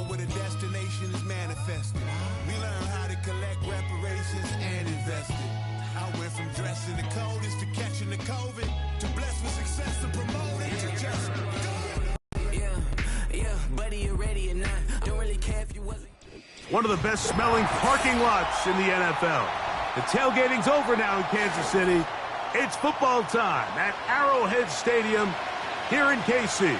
where the destination is manifested. We learn how to collect reparations and invest it. I went from dressing the coldest to catching the COVID, to blessed with success and promoted to just Yeah, buddy, you ready or not? Don't really care if you wasn't. One of the best smelling parking lots in the NFL. The tailgating's over now in Kansas City. It's football time at Arrowhead Stadium here in KC.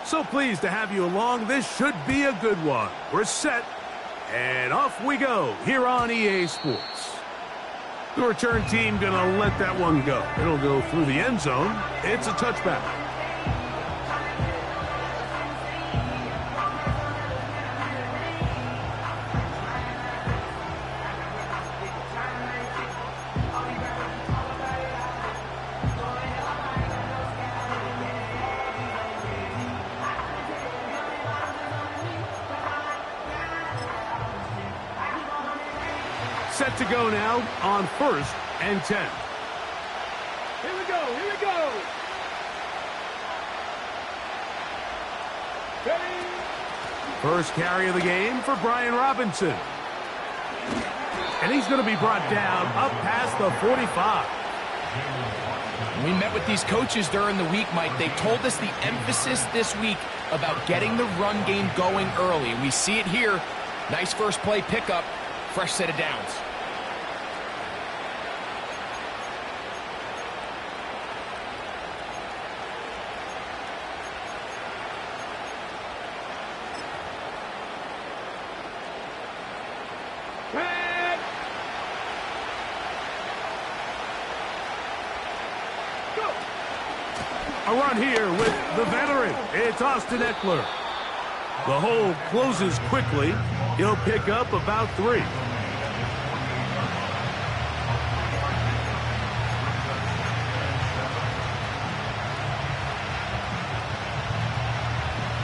So pleased to have you along. This should be a good one. We're set, and off we go here on EA Sports. The return team gonna let that one go. It'll go through the end zone. It's a touchback. Set to go now on 1st and 10. Here we go, here we go. Ready? First carry of the game for Brian Robinson. And he's going to be brought down up past the 45. We met with these coaches during the week, Mike. They told us the emphasis this week about getting the run game going early. And we see it here. Nice first play pickup. Fresh set of downs. A run here with the veteran. It's Austin Ekeler. The hole closes quickly. He'll pick up about 3.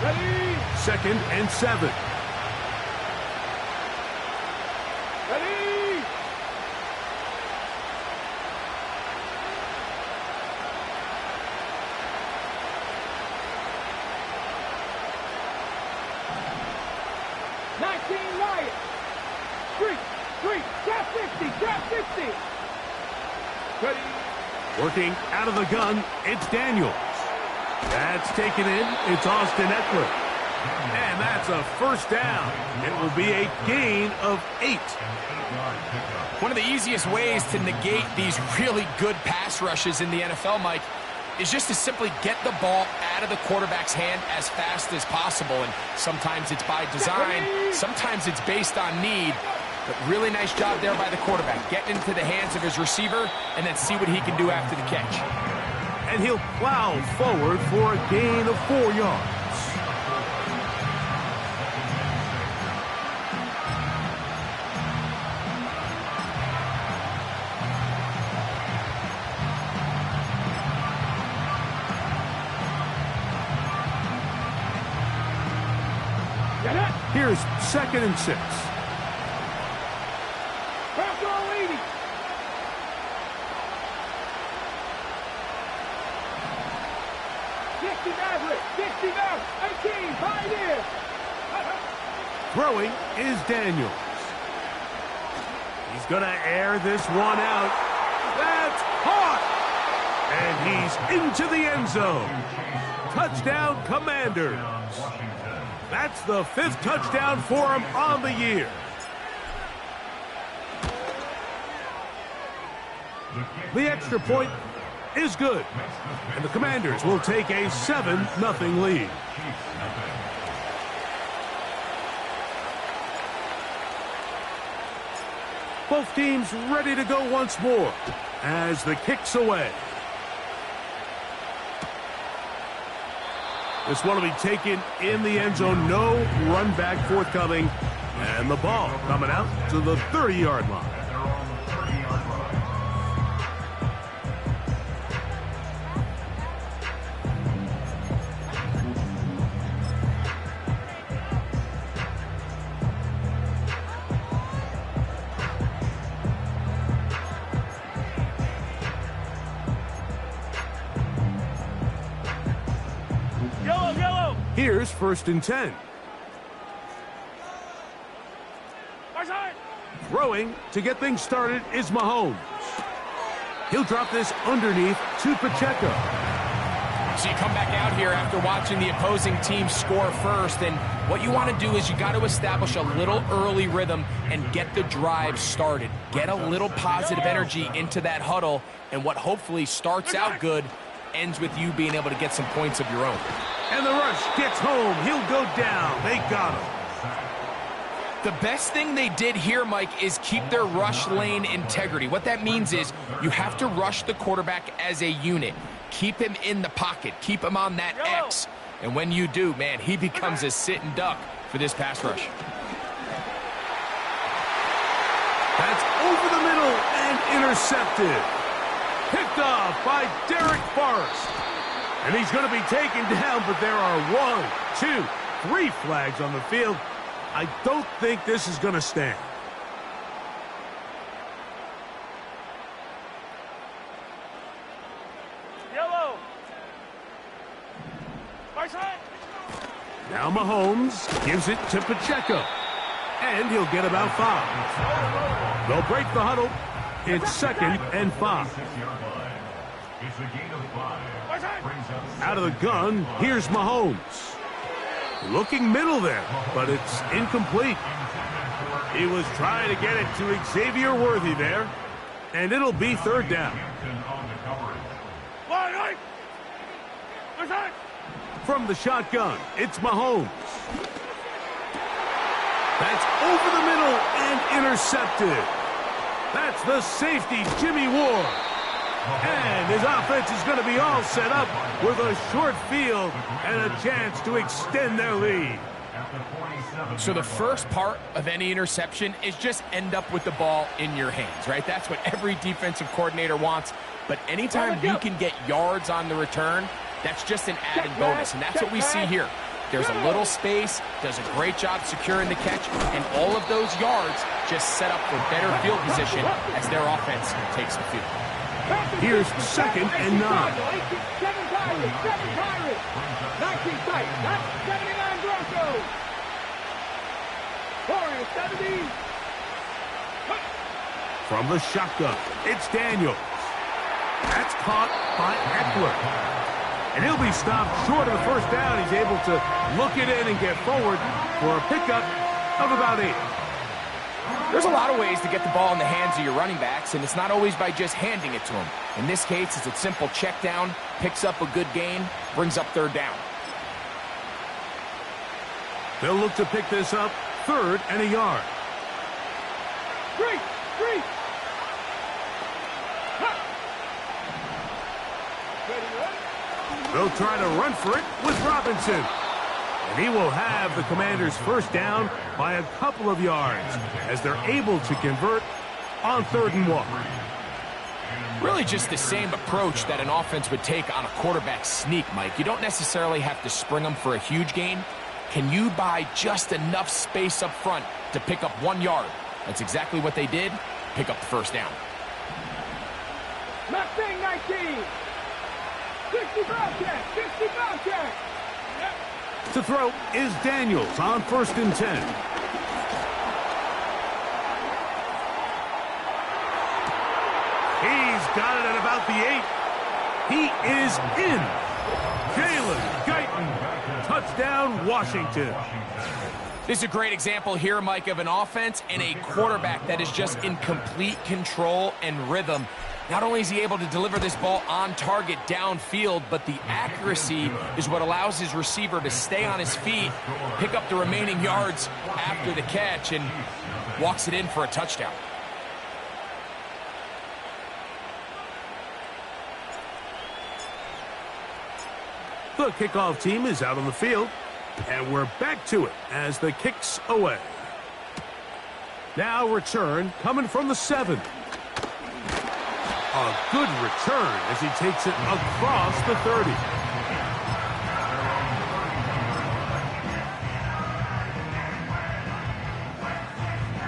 Ready? 2nd and 7. Ready? Trap 50. Ready. Working out of the gun, it's Daniels. That's taken in. It's Austin Ekeler. And that's a first down. It will be a gain of 8. One of the easiest ways to negate these really good pass rushes in the NFL, Mike, is just to simply get the ball out of the quarterback's hand as fast as possible. And sometimes it's by design, sometimes it's based on need. But really nice job there by the quarterback, getting into the hands of his receiver and then see what he can do after the catch. And he'll plow forward for a gain of 4 yards. Here's 2nd and 6. Throwing is Daniels. He's going to air this one out. That's caught! And he's into the end zone. Touchdown, Commanders. That's the 5th touchdown for him on the year. The extra point is good. And the Commanders will take a 7-0 lead. Both teams ready to go once more as the kick's away. This one will be taken in the end zone. No run back forthcoming. And the ball coming out to the 30-yard line. Here's 1st and 10. Throwing to get things started is Mahomes. He'll drop this underneath to Pacheco. So you come back out here after watching the opposing team score first, and what you want to do is you got to establish a little early rhythm and get the drive started. Get a little positive energy into that huddle, and what hopefully starts out good ends with you being able to get some points of your own. And the rush gets home. He'll go down. They got him. The best thing they did here, Mike, is keep their rush lane integrity. What that means is you have to rush the quarterback as a unit. Keep him in the pocket. Keep him on that X. And when you do, man, he becomes a sitting duck for this pass rush. That's over the middle and intercepted. Picked off by Derek Forrest. And he's going to be taken down, but there are 1, 2, 3 flags on the field. I don't think this is going to stand. Yellow. Now Mahomes gives it to Pacheco. And he'll get about 5. They'll break the huddle. It's 2nd and 5. Out of the gun, here's Mahomes. Looking middle there, but it's incomplete. He was trying to get it to Xavier Worthy there, and it'll be 3rd down. From the shotgun, it's Mahomes. That's over the middle and intercepted. That's the safety, Jimmy Ward. And his offense is going to be all set up with a short field and a chance to extend their lead. So the first part of any interception is just end up with the ball in your hands, right? That's what every defensive coordinator wants. But anytime you can get yards on the return, that's just an added bonus. And that's what we see here. There's a little space, does a great job securing the catch, and all of those yards just set up for better field position as their offense takes the field. Here's 2nd and 9. 7 Pirates. 19 Titans. That's 79 Broncos. Warriors 70. From the shotgun, it's Daniels. That's caught by Eckler. And he'll be stopped short of the 1st down. He's able to look it in and get forward for a pickup of about 8. There's a lot of ways to get the ball in the hands of your running backs, and it's not always by just handing it to them. In this case, it's a simple check down, picks up a good gain, brings up 3rd down. They'll look to pick this up 3rd and a yard. 3. They'll try to run for it with Robinson. And he will have the Commanders' 1st down by a couple of yards as they're able to convert on 3rd and 1. Really just the same approach that an offense would take on a quarterback sneak, Mike. You don't necessarily have to spring them for a huge gain. Can you buy just enough space up front to pick up 1 yard? That's exactly what they did. Pick up the 1st down. Mustang 19. 60 Bobcat. 60 Bobcat. To throw is Daniels on 1st and 10. He's got it at about the 8. He is in. Jalen Guyton. Touchdown, Washington. This is a great example here, Mike, of an offense and a quarterback that is just in complete control and rhythm. Not only is he able to deliver this ball on target downfield, but the accuracy is what allows his receiver to stay on his feet, pick up the remaining yards after the catch, and walks it in for a touchdown. The kickoff team is out on the field, and we're back to it as the kick's away. Now return coming from the 7. A good return as he takes it across the 30.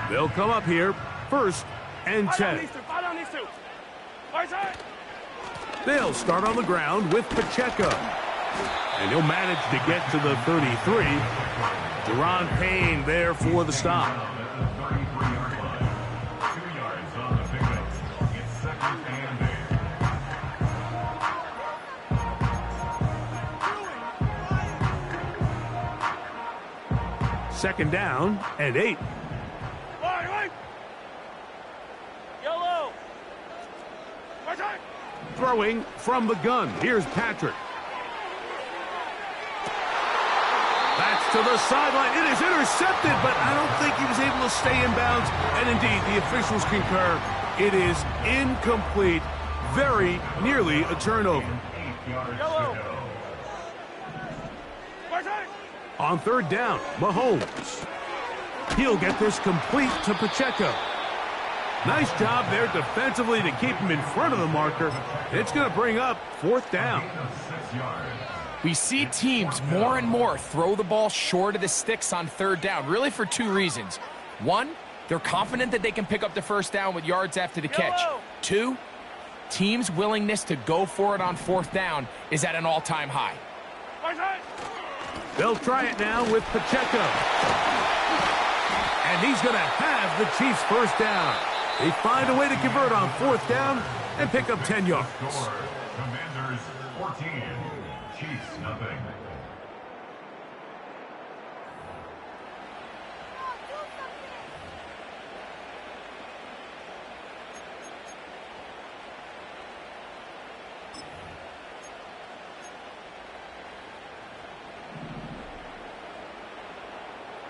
They'll come up here, 1st and 10. They'll start on the ground with Pacheco. And he'll manage to get to the 33. Deron Payne there for the stop. 2 yards on the pickup. It's 2nd and 8. Second down and 8. Throwing from the gun. Here's Patrick. That's to the sideline. It is intercepted, but I don't think he was able to stay in bounds. And indeed, the officials concur. It is incomplete. Very nearly a turnover. On 3rd down, Mahomes. He'll get this complete to Pacheco. Nice job there defensively to keep him in front of the marker. It's going to bring up 4th down. We see teams more and more throw the ball short of the sticks on 3rd down, really for 2 reasons. 1, they're confident that they can pick up the 1st down with yards after the catch. 2, teams' willingness to go for it on 4th down is at an all-time high. They'll try it now with Pacheco. And he's going to have the Chiefs' 1st down. They find a way to convert on 4th down and pick up 10 yards. Commanders 14, Chiefs nothing.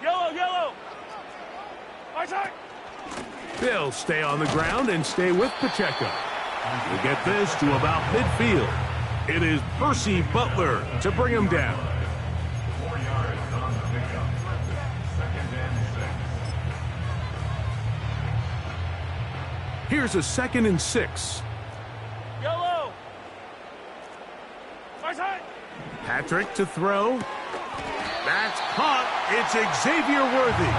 Yellow. They'll stay on the ground and stay with Pacheco. We'll get this to about midfield. It is Percy Butler to bring him down. 4 yards on the pickup. 2nd and 6. Here's a 2nd and 6. Yellow. Patrick to throw. That's caught. It's Xavier Worthy.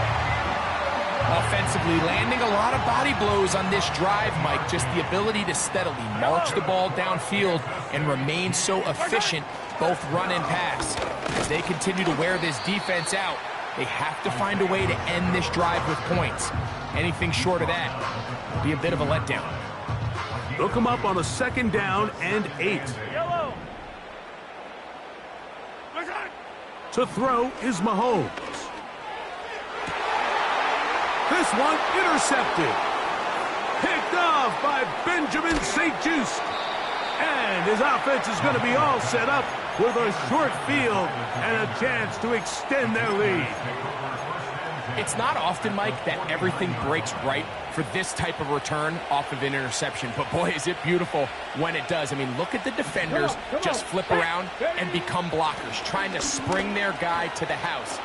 Offensively, landing a lot of body blows on this drive, Mike. Just the ability to steadily march the ball downfield and remain so efficient, both run and pass. As they continue to wear this defense out, they have to find a way to end this drive with points. Anything short of that will be a bit of a letdown. They'll come up on a 2nd down and 8. Yellow. To throw is Mahomes. This one intercepted. Picked off by Benjamin St-Juste. And his offense is going to be all set up with a short field and a chance to extend their lead. It's not often, Mike, that everything breaks right for this type of return off of an interception. But boy, is it beautiful when it does. I mean, look at the defenders just flip around and become blockers, trying to spring their guy to the house.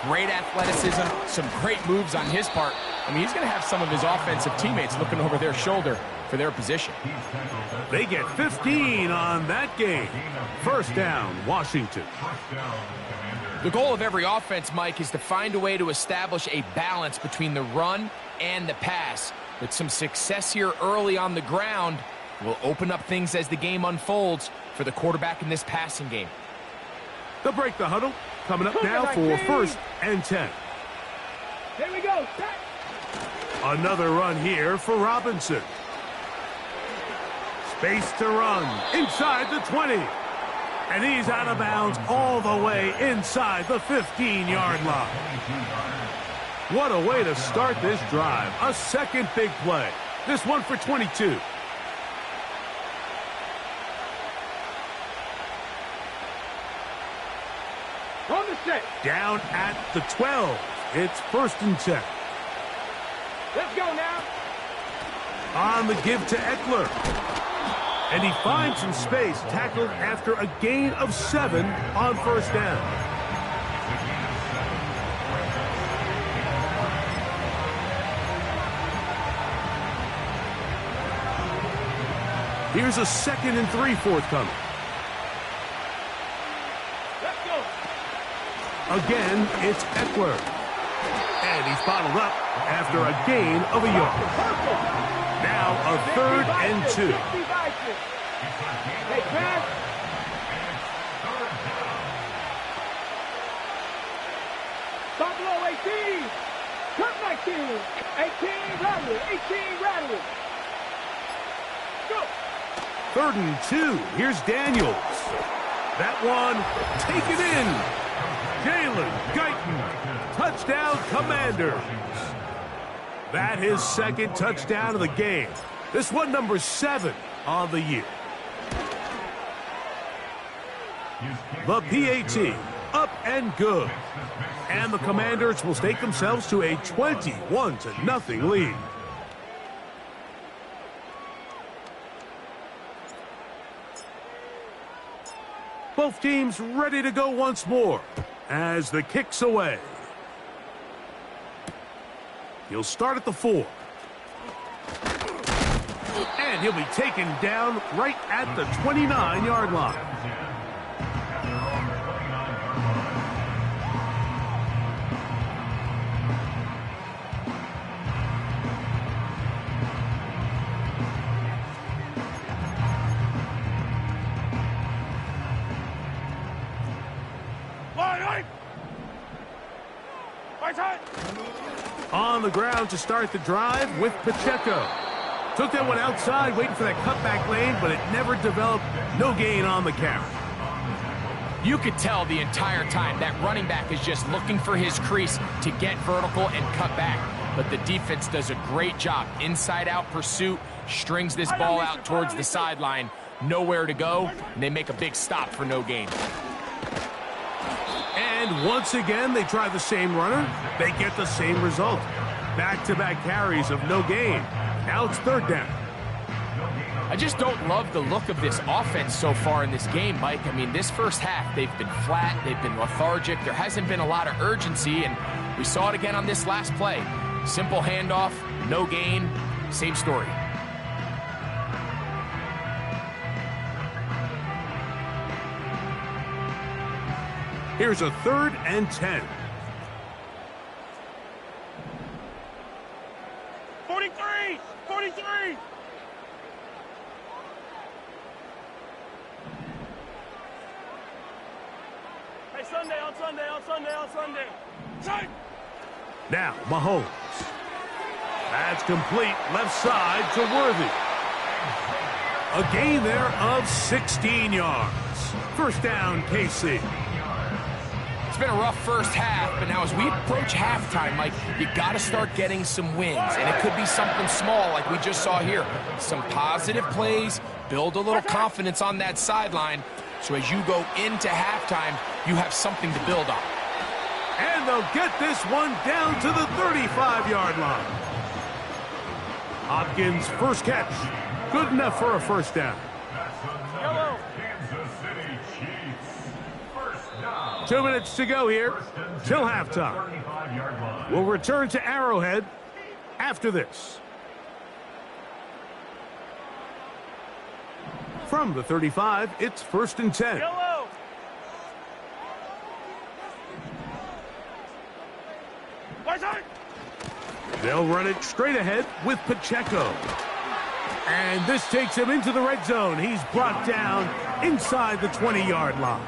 Great athleticism, some great moves on his part. I mean, he's going to have some of his offensive teammates looking over their shoulder for their position. They get 15 on that game. 1st down, Washington. The goal of every offense, Mike, is to find a way to establish a balance between the run and the pass. With some success here early on the ground, will open up things as the game unfolds for the quarterback in this passing game. They'll break the huddle. Coming up now for 1st and 10. Here we go. Another run here for Robinson. Space to run inside the 20. And he's out of bounds all the way inside the 15-yard line. What a way to start this drive. A 2nd big play. This one for 22. On the set. Down at the 12. It's 1st and 10. Let's go now. On the give to Eckler. And he finds some space, tackled after a gain of 7 on first down. Here's a 2nd and 3 forthcoming. Let's go. Again, it's Eckler. And he's bottled up after a gain of a yard. Now a 3rd and 2. Hey, pass. Stop below 18. Cut 19. 18 rattle. 18 rattle. Go. 3rd and 2. Here's Daniels. That one taken in. Jalen Guyton. Touchdown, Commanders. That his 2nd touchdown of the game. This one number 7 on the year. The PAT up and good. And the Commanders will stake themselves to a 21-0 lead. Both teams ready to go once more as the kick's away. He'll start at the 4. And he'll be taken down right at the 29-yard line. On the ground to start the drive with Pacheco. Took that one outside, waiting for that cutback lane, but it never developed. No gain on the carry. You could tell the entire time that running back is just looking for his crease to get vertical and cut back. But the defense does a great job. Inside-out pursuit, strings this ball out towards the sideline. Nowhere to go, and they make a big stop for no gain. And once again, they try the same runner. They get the same result. Back-to-back carries of no gain. Now it's 3rd down. I just don't love the look of this offense so far in this game, Mike. I mean, this first half, they've been flat, they've been lethargic. There hasn't been a lot of urgency, and we saw it again on this last play. Simple handoff, no gain, same story. Here's a 3rd and 10. 43! 43! Hey, Sunday, on Sunday, on Sunday, on Sunday. Sunday! Now, Mahomes. That's complete, left side to Worthy. A gain there of 16 yards. First down, KC. It's been a rough first half, but now as we approach halftime, Mike, you got to start getting some wins. And it could be something small like we just saw here. Some positive plays, build a little confidence on that sideline. So as you go into halftime, you have something to build on. And they'll get this one down to the 35-yard line. Hopkins' first catch. Good enough for a first down. Hello. 2 minutes to go here till halftime. We'll return to Arrowhead after this. From the 35, it's 1st and 10. Hello. They'll run it straight ahead with Pacheco. And this takes him into the red zone. He's brought down inside the 20-yard line.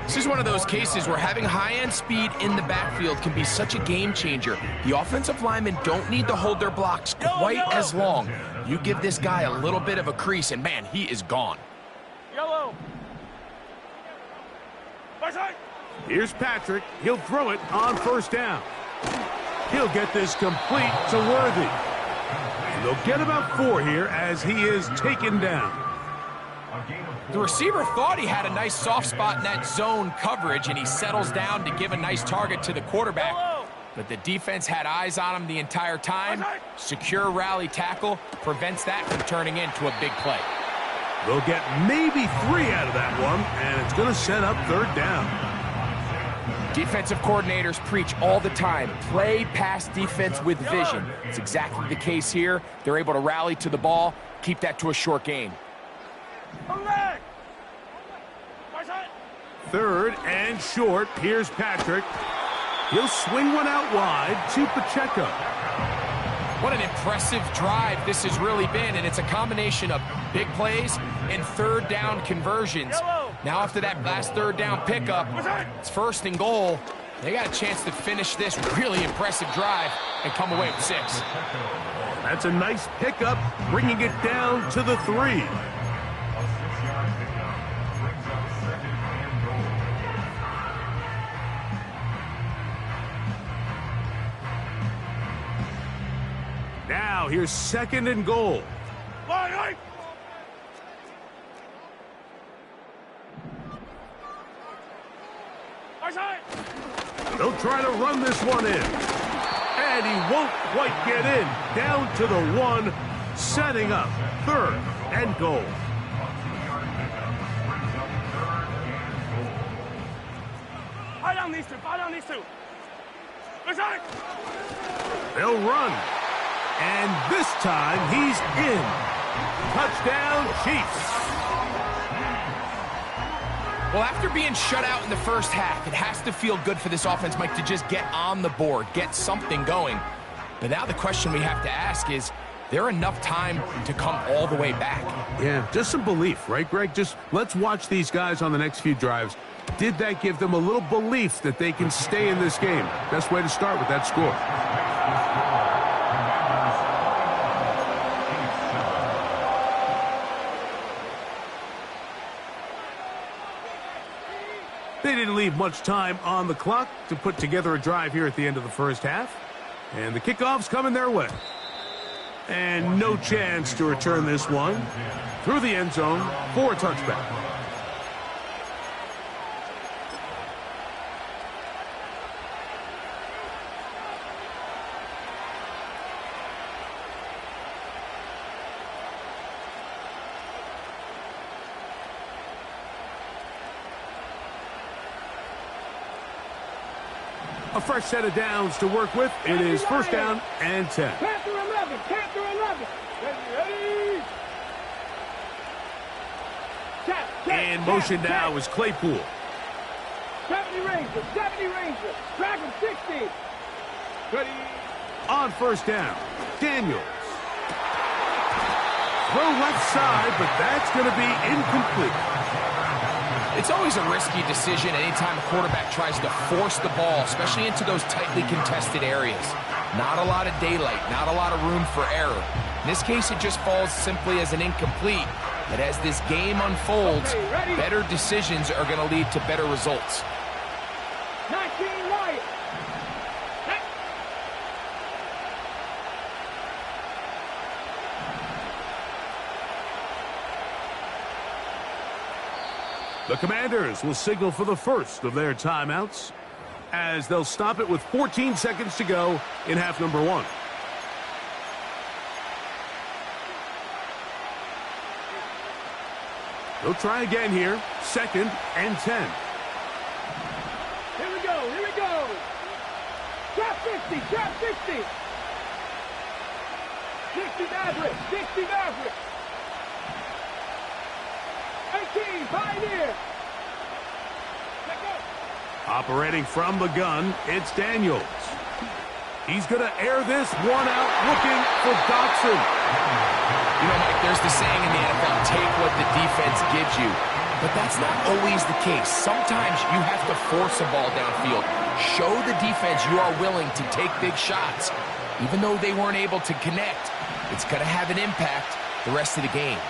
This is one of those cases where having high-end speed in the backfield can be such a game changer. The offensive linemen don't need to hold their blocks quite as long. You give this guy a little bit of a crease, and man, he is gone. Yellow. Here's Patrick. He'll throw it on first down. He'll get this complete to Worthy. And they'll get about 4 here as he is taken down. The receiver thought he had a nice soft spot in that zone coverage, and he settles down to give a nice target to the quarterback. But the defense had eyes on him the entire time. Secure rally tackle prevents that from turning into a big play. They'll get maybe 3 out of that one, and it's going to set up 3rd down. Defensive coordinators preach all the time, play pass defense with vision. It's exactly the case here. They're able to rally to the ball, keep that to a short gain. 3rd and short. Here's Patrick. He'll swing one out wide to Pacheco. What an impressive drive this has really been, and it's a combination of big plays and 3rd down conversions. Now after that last 3rd down pickup, it's 1st and goal. They got a chance to finish this really impressive drive and come away with 6. That's a nice pickup, bringing it down to the 3. Now here's 2nd and goal. They'll try to run this one in. And he won't quite get in. Down to the 1, setting up 3rd and goal. Fire down these two. Fire down these two. They'll run. And this time he's in. Touchdown, Chiefs. Well, after being shut out in the first half, it has to feel good for this offense, Mike, to just get on the board, get something going. But now the question we have to ask is there enough time to come all the way back? Yeah, just some belief, right, Greg? Just let's watch these guys on the next few drives. Did that give them a little belief that they can stay in this game? Best way to start with that score. They didn't leave much time on the clock to put together a drive here at the end of the first half. And the kickoff's coming their way. And no chance to return this one through the end zone for a touchback. A fresh set of downs to work with. It is 1st down and 10. Panther 11. Panther 11. Ready. In motion now is Claypool. 70 Ranger. 70 Ranger. Drag him 60. Ready. On 1st down, Daniels. Throw left side, but that's going to be incomplete. It's always a risky decision anytime a quarterback tries to force the ball, especially into those tightly contested areas. Not a lot of daylight, not a lot of room for error. In this case, it just falls simply as an incomplete. But as this game unfolds, better decisions are going to lead to better results. 19 Wyatt. The Commanders will signal for the first of their timeouts as they'll stop it with 14 seconds to go in half number 1. They'll try again here. 2nd and 10. Here we go. Here we go. Trap 50. Trap 50. 60 Maverick. 60 Maverick. 18 Pioneer. Operating from the gun, it's Daniels. He's going to air this one out, looking for Dotson. You know, Mike, there's the saying in the NFL, take what the defense gives you. But that's not always the case. Sometimes you have to force a ball downfield. Show the defense you are willing to take big shots. Even though they weren't able to connect, it's going to have an impact the rest of the game.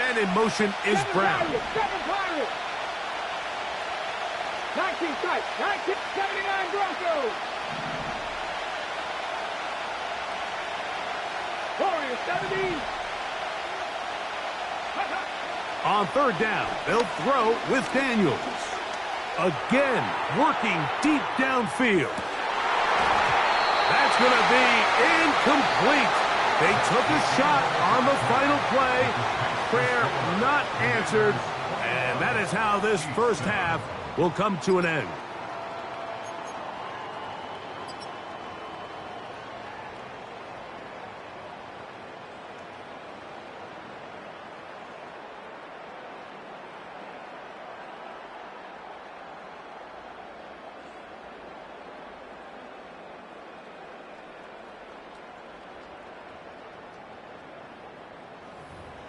And in motion is Brown. 7 Pirates. 19 strike. 1979 Broncos. Warriors 70. On 3rd down, they'll throw with Daniels. Again, working deep downfield. That's going to be incomplete. They took a shot on the final play. Prayer not answered. And that is how this first half will come to an end.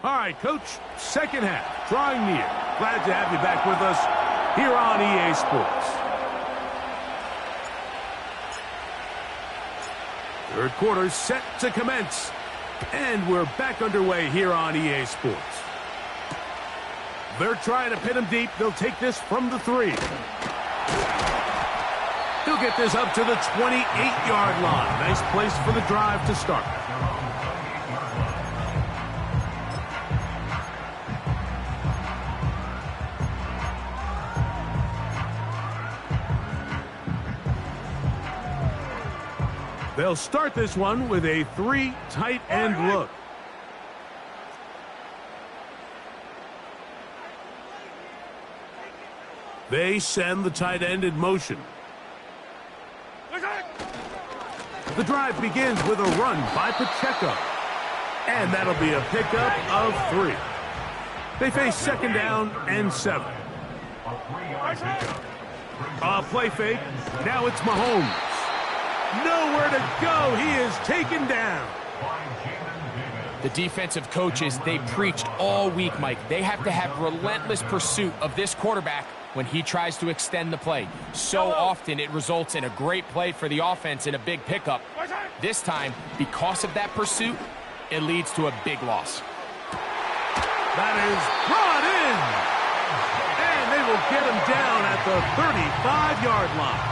All right, Coach, second half, drawing near. Glad to have you back with us here on EA Sports. Third quarter set to commence. And we're back underway here on EA Sports. They're trying to pin him deep. They'll take this from the 3. He'll get this up to the 28-yard line. Nice place for the drive to start. They'll start this one with a 3 tight end look. They send the tight end in motion. The drive begins with a run by Pacheco. And that'll be a pickup of 3. They face second down and 7. A play fake. Now it's Mahomes. Nowhere to go. He is taken down. The defensive coaches, they preached all week, Mike. They have to have relentless pursuit of this quarterback when he tries to extend the play. So often it results in a great play for the offense and a big pickup. This time, because of that pursuit, it leads to a big loss. That is brought in. And they will get him down at the 35-yard line.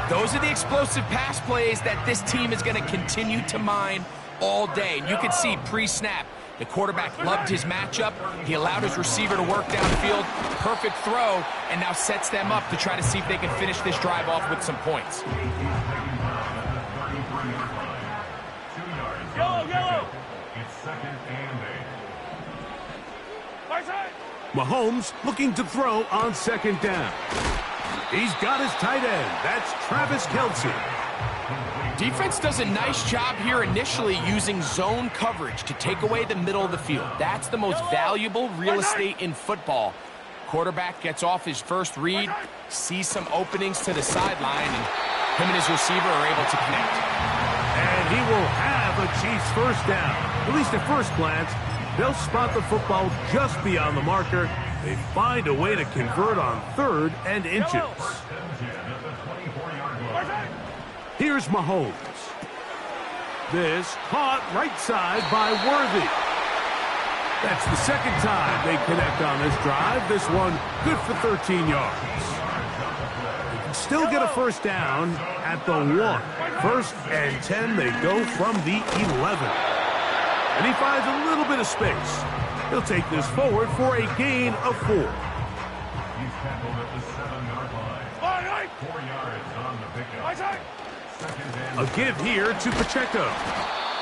Those are the explosive pass plays that this team is going to continue to mine all day. And you can see pre-snap, the quarterback loved his matchup. He allowed his receiver to work downfield. Perfect throw, and now sets them up to try to see if they can finish this drive off with some points. Yellow. It's second and 8. Mahomes looking to throw on second down. He's got his tight end. That's Travis Kelce. Defense does a nice job here initially using zone coverage to take away the middle of the field. That's the most valuable real estate in football. Quarterback gets off his first read, sees some openings to the sideline, and him and his receiver are able to connect. And he will have a Chiefs first down. At least at first glance, they'll spot the football just beyond the marker. They find a way to convert on 3rd and inches. Here's Mahomes. This caught right side by Worthy. That's the second time they connect on this drive. This one good for 13 yards. They can still get a first down at the 1. 1st and 10, they go from the 11. And he finds a little bit of space. He'll take this forward for a gain of 4. He's tackled at the 7-yard line. 4 yards on the pickup. A give here to Pacheco.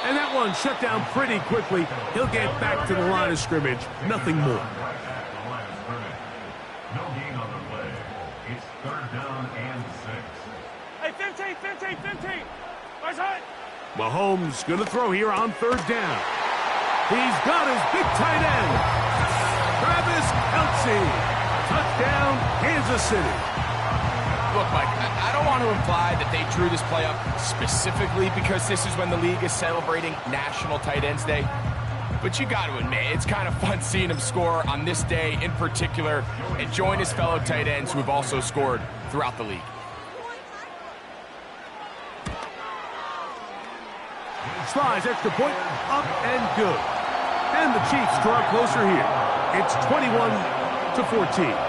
And that one shut down pretty quickly. He'll get back to the line of scrimmage. Nothing more. No gain on the play. It's 3rd down and 6. Hey, 15. Mahomes going to throw here on 3rd down. He's got his big tight end. Travis Kelce. Touchdown, Kansas City. Look, Mike, I don't want to imply that they drew this play up specifically because this is when the league is celebrating National Tight Ends Day. But you got to admit, it's kind of fun seeing him score on this day in particular and join his fellow tight ends who have also scored throughout the league. Slides extra point, up and good. And the Chiefs draw closer here. It's 21-14.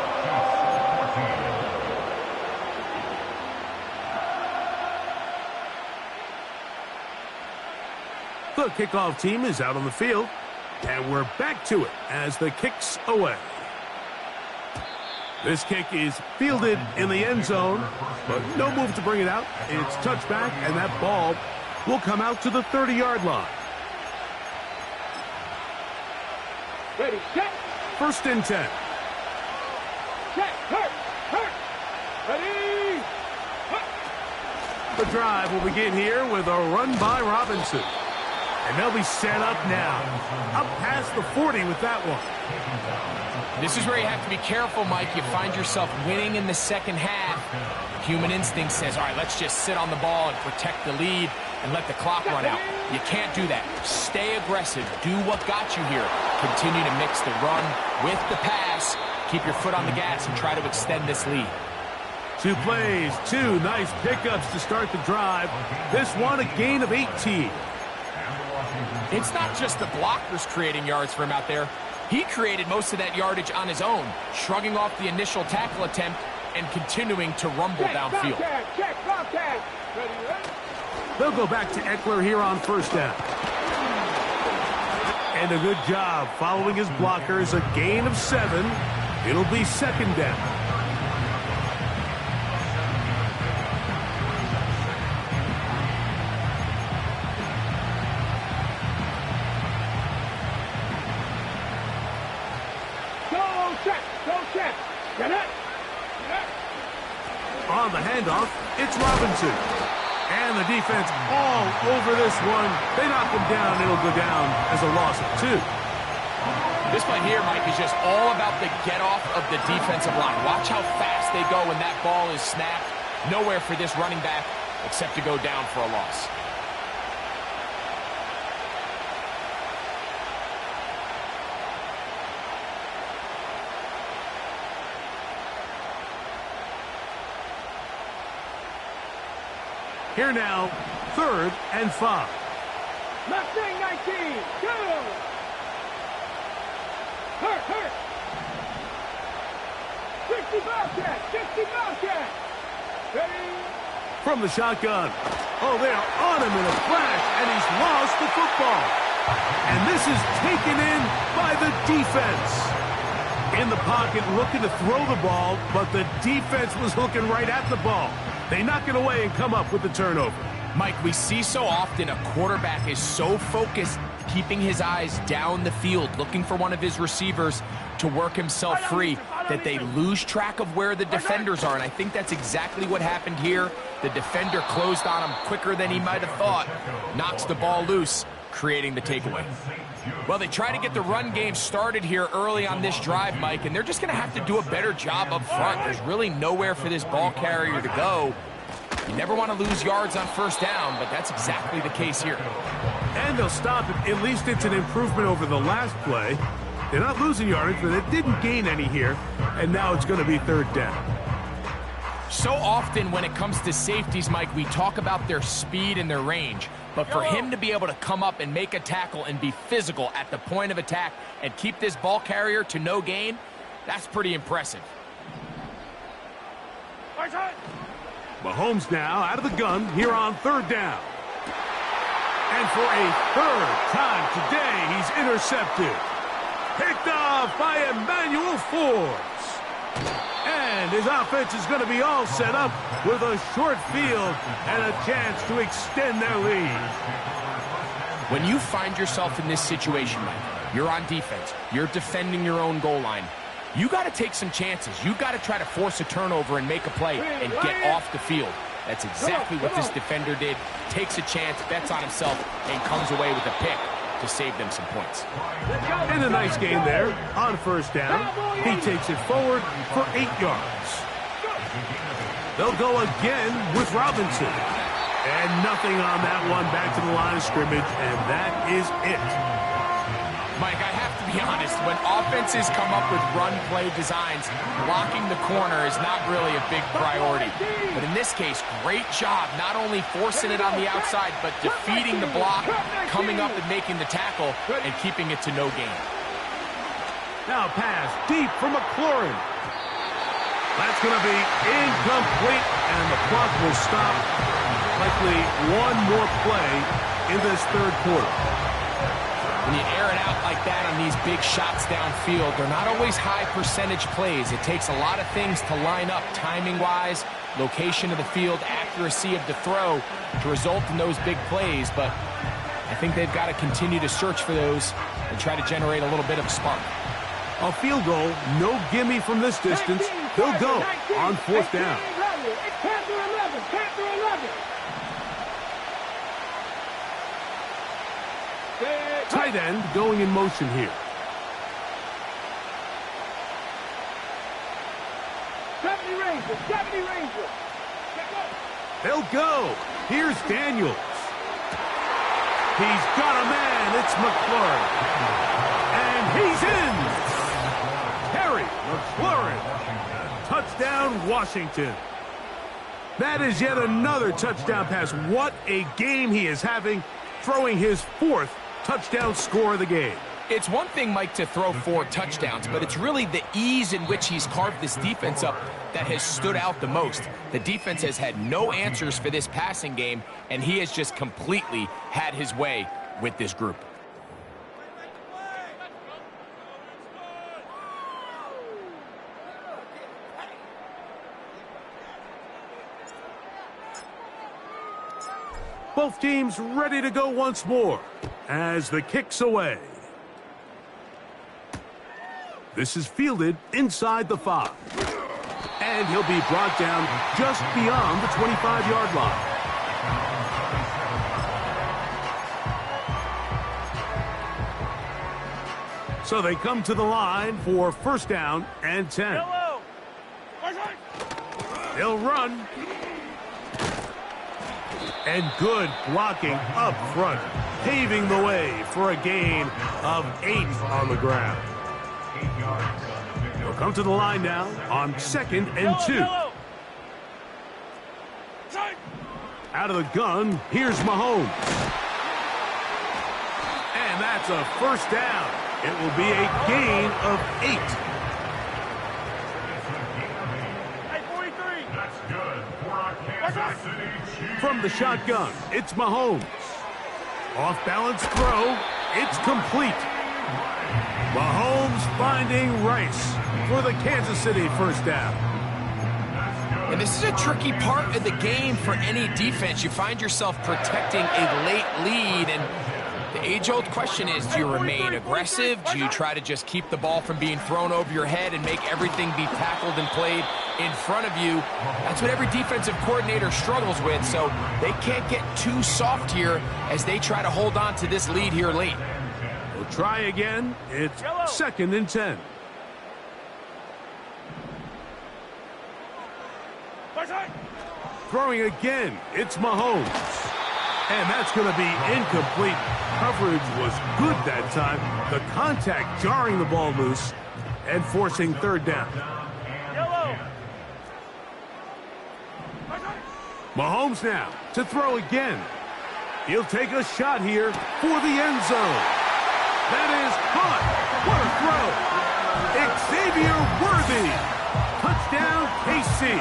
The kickoff team is out on the field, and we're back to it as the kick's away. This kick is fielded in the end zone, but no move to bring it out. It's touchback, and that ball will come out to the 30-yard line. Ready, set. First and 10. Set, hurt. Ready, The drive will begin here with a run by Robinson. And they'll be set up now. Up past the 40 with that one. This is where you have to be careful, Mike. You find yourself winning in the second half. Human instinct says, all right, let's just sit on the ball and protect the lead and let the clock run out. You can't do that. Stay aggressive. Do what got you here. Continue to mix the run with the pass. Keep your foot on the gas and try to extend this lead. 2 plays, 2 nice pickups to start the drive. This one a gain of 18. It's not just the blockers creating yards for him out there. He created most of that yardage on his own, shrugging off the initial tackle attempt and continuing to rumble downfield. Check, contact. Ready. They'll go back to Eckler here on first down. And a good job following his blockers, a gain of 7. It'll be second down. On the handoff, it's Robinson. And the defense all over this one. They knock him down. It'll go down as a loss of 2. This play here, Mike, is just all about the get-off of the defensive line. Watch how fast they go when that ball is snapped. Nowhere for this running back except to go down for a loss. Here now, 3rd and 5. Mustang 19, go! Hurt! 60 Bobcat! Ready? From the shotgun. Oh, they are on him in a flash, and he's lost the football. And this is taken in by the defense. In the pocket, looking to throw the ball, but the defense was looking right at the ball. They knock it away and come up with the turnover. Mike, we see so often a quarterback is so focused, keeping his eyes down the field, looking for one of his receivers to work himself free, that they lose track of where the defenders are. And I think that's exactly what happened here. The defender closed on him quicker than he might have thought, knocks the ball loose, creating the takeaway. Well, they try to get the run game started here early on this drive, Mike, and they're just going to have to do a better job up front. There's really nowhere for this ball carrier to go. You never want to lose yards on first down, but that's exactly the case here. And they'll stop it. At least it's an improvement over the last play. They're not losing yardage, but they didn't gain any here, and now it's going to be 3rd down. So often when it comes to safeties, Mike, we talk about their speed and their range. But for him to be able to come up and make a tackle and be physical at the point of attack and keep this ball carrier to no gain, that's pretty impressive. Mahomes now out of the gun here on 3rd down. And for a 3rd time today, he's intercepted. Picked off by Emmanuel Forbes. And his offense is going to be all set up with a short field and a chance to extend their lead. When you find yourself in this situation, Mike, you're on defense, you're defending your own goal line, you got to take some chances. You got to try to force a turnover and make a play and get off the field. That's exactly what this defender did. Takes a chance, bets on himself, and comes away with a pick to save them some points. And a nice game there on first down. He takes it forward for 8 yards. They'll go again with Robinson. And nothing on that one, back to the line of scrimmage, and that is it. Mike, I have to be honest, when offenses come up with run play designs, blocking the corner is not really a big priority. But in this case, great job not only forcing it on the outside, but defeating the block, coming up and making the tackle, and keeping it to no gain. Now pass deep from McLaurin. That's going to be incomplete, and the clock will stop. Likely one more play in this 3rd quarter. When you air it out like that on these big shots downfield, they're not always high percentage plays. It takes a lot of things to line up timing-wise, location of the field, accuracy of the throw to result in those big plays. But I think they've got to continue to search for those and try to generate a little bit of a spark. A field goal, no gimme from this distance. They'll go on fourth down. It's Panther 11. Panther 11. Tight end going in motion here. 70 Rangers. 70 Rangers. They'll go. Here's Daniels. He's got a man. It's McLaurin. And he's in. Terry McLaurin. Touchdown, Washington. That is yet another touchdown pass. What a game he is having, throwing his fourth touchdown score of the game. It's one thing, Mike, to throw 4 touchdowns, but it's really the ease in which he's carved this defense up that has stood out the most. The defense has had no answers for this passing game, and he has just completely had his way with this group. Both teams ready to go once more as the kick's away. This is fielded inside the 5. And he'll be brought down just beyond the 25-yard line. So they come to the line for first down and 10. They'll run. And good blocking up front, paving the way for a gain of 8 on the ground. They'll come to the line now on 2nd and 2. Out of the gun, here's Mahomes. And that's a first down. It will be a gain of 8. That's good for a Kansas City Chiefs. From the shotgun, it's Mahomes. Off-balance throw, it's complete. Mahomes finding Rice for the Kansas City first down. And this is a tricky part of the game for any defense. You find yourself protecting a late lead, and the age-old question is, do you remain aggressive? Do you try to just keep the ball from being thrown over your head and make everything be tackled and played in front of you? That's what every defensive coordinator struggles with, so they can't get too soft here as they try to hold on to this lead here late. We'll try again. It's 2nd and 10. Throwing again, it's Mahomes. And that's going to be incomplete. Coverage was good that time. The contact jarring the ball loose and forcing third down. Mahomes now to throw again. He'll take a shot here for the end zone. That is caught. What a throw. Xavier Worthy. Touchdown, KC.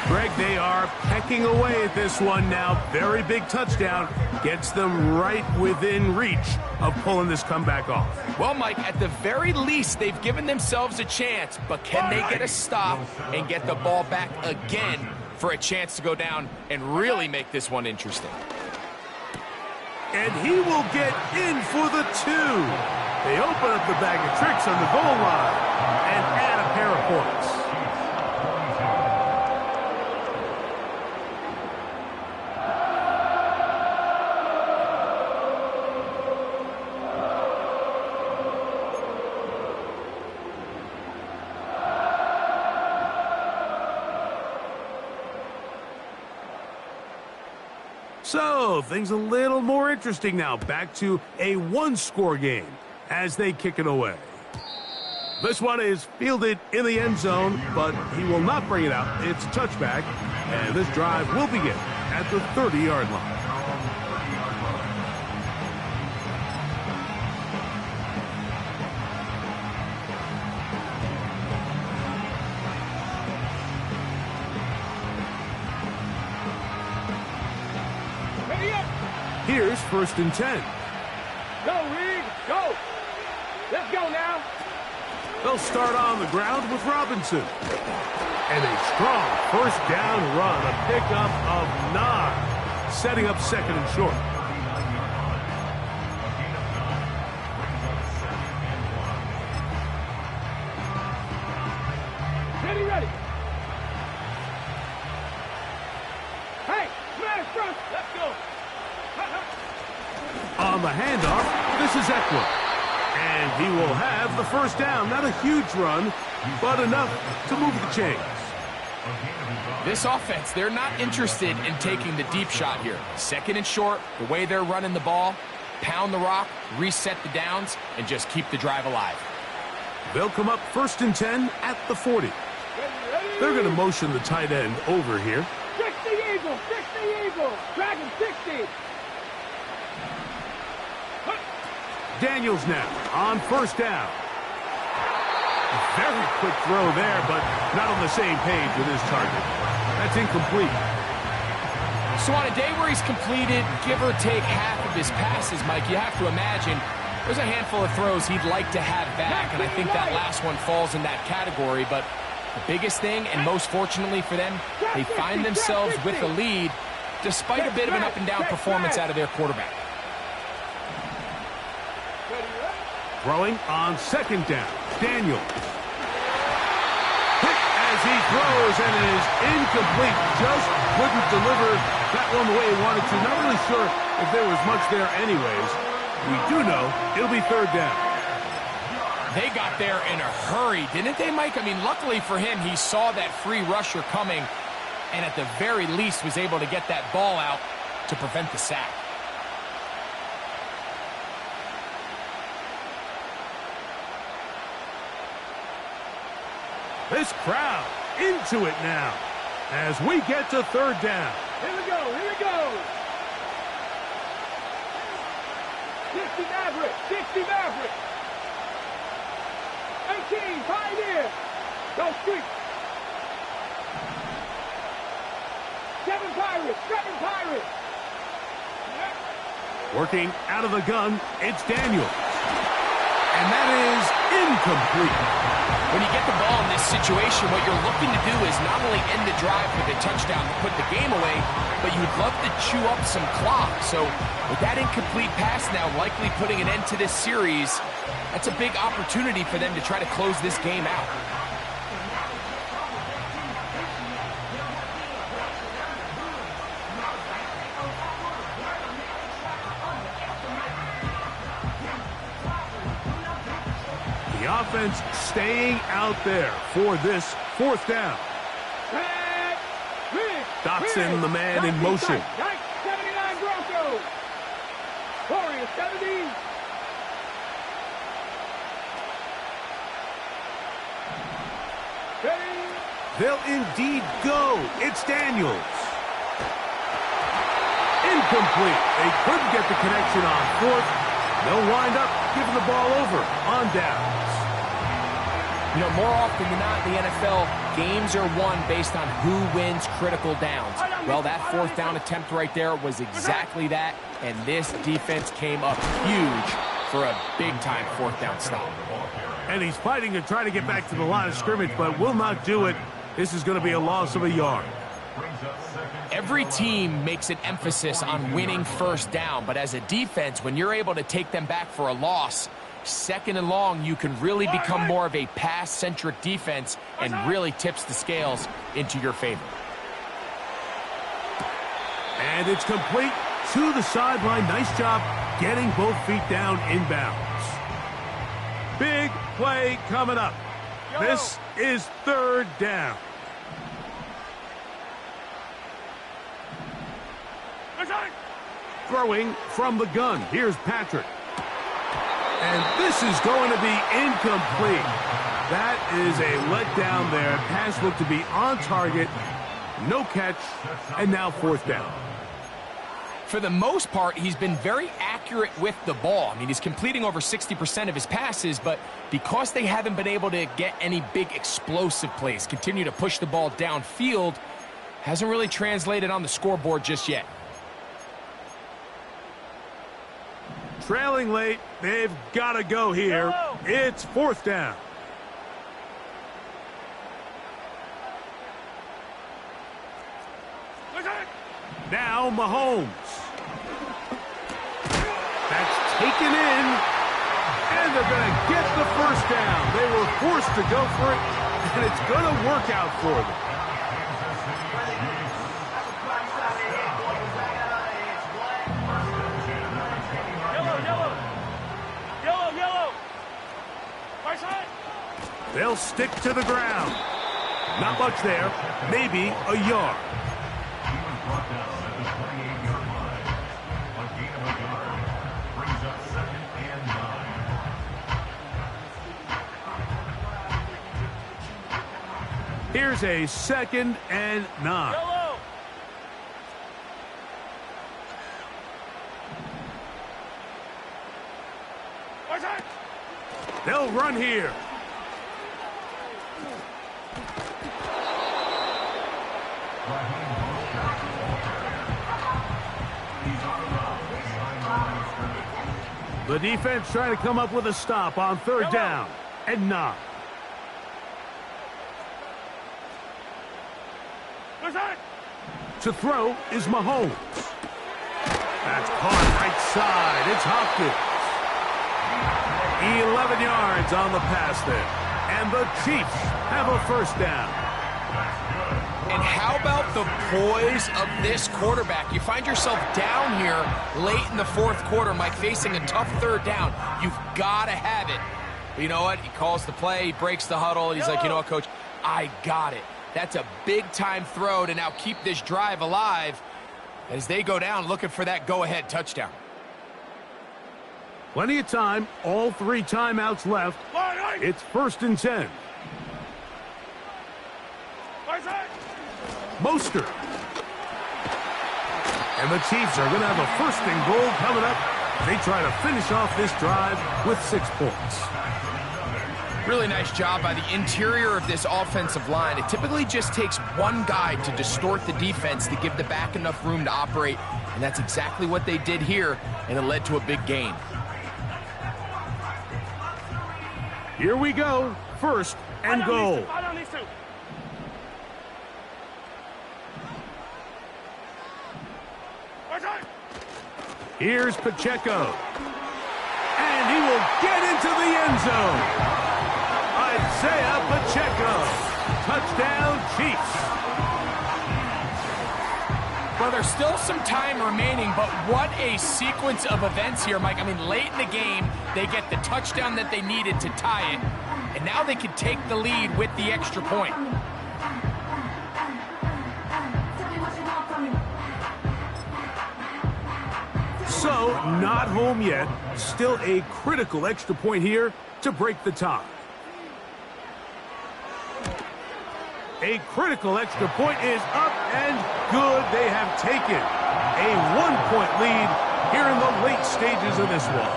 Greg, they are pecking away at this one now. Very big touchdown. Gets them right within reach of pulling this comeback off. Well, Mike, at the very least, they've given themselves a chance, but can they get a stop and get the ball back again for a chance to go down and really make this one interesting? And he will get in for the 2. They open up the bag of tricks on the goal line and add a pair of points. So, things a little more interesting now. Back to a one-score game as they kick it away. This one is fielded in the end zone, but he will not bring it out. It's a touchback, and this drive will begin at the 30-yard line. Here's 1st and 10. Go, Let's go now. They'll start on the ground with Robinson. And a strong first down run, a pickup of 9, setting up second and short. Ready. Hey, smash front. Let's go. On the handoff, this is Eckler. And he will have the first down. Not a huge run, but enough to move the chains. This offense, they're not interested in taking the deep shot here. Second and short, the way they're running the ball, pound the rock, reset the downs, and just keep the drive alive. They'll come up 1st and 10 at the 40. They're going to motion the tight end over here. 60 Eagles, 60 Eagles. Dragon 60. Daniels now on first down. A very quick throw there, but not on the same page with his target. That's incomplete. So on a day where he's completed, give or take half of his passes, Mike, you have to imagine there's a handful of throws he'd like to have back, and I think that last one falls in that category. But the biggest thing, and most fortunately for them, they find themselves with a lead despite a bit of an up-and-down performance out of their quarterback. Throwing on second down. Daniels. Hit as he throws, and it is incomplete. Just couldn't deliver that one the way he wanted to. Not really sure if there was much there anyways. We do know it'll be third down. They got there in a hurry, didn't they, Mike? I mean, luckily for him, he saw that free rusher coming, and at the very least was able to get that ball out to prevent the sack. This crowd into it now as we get to third down. Here we go. 60 Maverick. 18, Pioneer. Go Street. 7 Pirates. Working out of the gun, it's Daniels. And that is incomplete. When you get the ball in this situation, what you're looking to do is not only end the drive with a touchdown to put the game away, but you'd love to chew up some clock. So with that incomplete pass now likely putting an end to this series, that's a big opportunity for them to try to close this game out. The offense staying out there for this fourth down. Dotson, the man in motion. 79 Broncos. Warriors 70. They'll indeed go. It's Daniels. Incomplete. They couldn't get the connection on fourth. They'll wind up giving the ball over on downs. You know, more often than not in the NFL, games are won based on who wins critical downs. Well, that fourth down attempt right there was exactly that, and this defense came up huge for a big-time fourth down stop. And he's fighting to try to get back to the line of scrimmage, but will not do it. This is going to be a loss of a yard. Every team makes an emphasis on winning first down, but as a defense, when you're able to take them back for a loss, second and long, you can really become more of a pass-centric defense and really tips the scales into your favor. And it's complete to the sideline. Nice job getting both feet down inbounds. Big play coming up. This is third down. Throwing from the gun. Here's Patrick. And this is going to be incomplete. That is a letdown there. Pass looked to be on target. No catch. And now fourth down. For the most part, he's been very accurate with the ball. I mean, he's completing over 60% of his passes, but because they haven't been able to get any big explosive plays, continue to push the ball downfield, hasn't really translated on the scoreboard just yet. Trailing late, they've got to go here. It's 4th down. Now Mahomes. That's taken in, and they're going to get the first down. They were forced to go for it, and it's going to work out for them. They'll stick to the ground. Not much there. Maybe a yard. He was brought down at the 28-yard line. A gain of a yard brings up 2nd and 9. Here's a 2nd and 9. They'll run here. The defense trying to come up with a stop on 3rd down and 9. To throw is Mahomes. That's caught right side. It's Hopkins. 11 yards on the pass there. And the Chiefs have a 1st down. And how about the poise of this quarterback? You find yourself down here late in the 4th quarter, Mike, facing a tough 3rd down. You've got to have it. But you know what? He calls the play, he breaks the huddle, and he's like, you know what, Coach? I got it. That's a big-time throw to now keep this drive alive as they go down looking for that go-ahead touchdown. Plenty of time. All 3 timeouts left. It's 1st and 10. Mostert. And the Chiefs are going to have a 1st and goal coming up. They try to finish off this drive with 6 points. Really nice job by the interior of this offensive line. It typically just takes one guy to distort the defense to give the back enough room to operate, and that's exactly what they did here, and it led to a big gain. Here we go. 1st and goal. Here's Pacheco. And he will get into the end zone. Isaiah Pacheco. Touchdown, Chiefs. Well, there's still some time remaining, but what a sequence of events here, Mike. I mean, late in the game, they get the touchdown that they needed to tie it, and now they can take the lead with the extra point. So, not home yet. Still a critical extra point here to break the tie. A critical extra point is up and good. They have taken a 1-point lead here in the late stages of this one.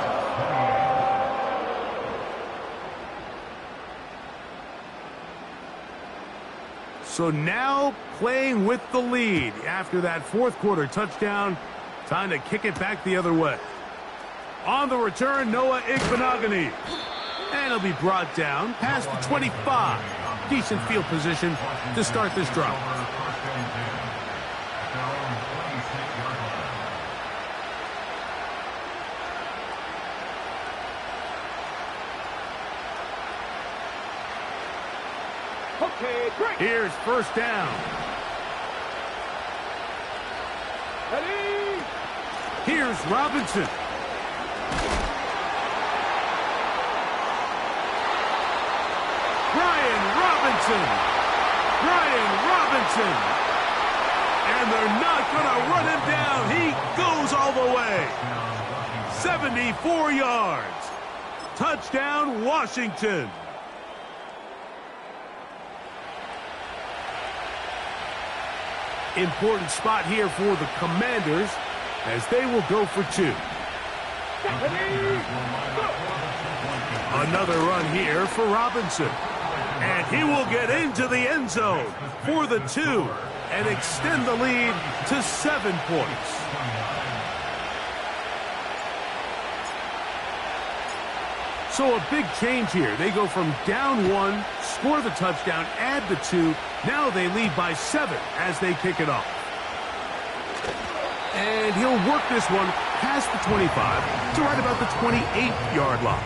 So now playing with the lead after that 4th quarter touchdown. Time to kick it back the other way. On the return, Noah Igbinoghene. And he'll be brought down past the 25. Decent field position to start this drive. Okay, great. Here's 1st down. Ready? Here's Robinson. Brian Robinson. And they're not going to run him down. He goes all the way. 74 yards. Touchdown, Washington. Important spot here for the Commanders as they will go for 2. Another run here for Robinson. And he will get into the end zone for the 2 and extend the lead to 7 points. So a big change here. They go from down 1, score the touchdown, add the 2. Now they lead by 7 as they kick it off. And he'll work this one past the 25 to right about the 28-yard line.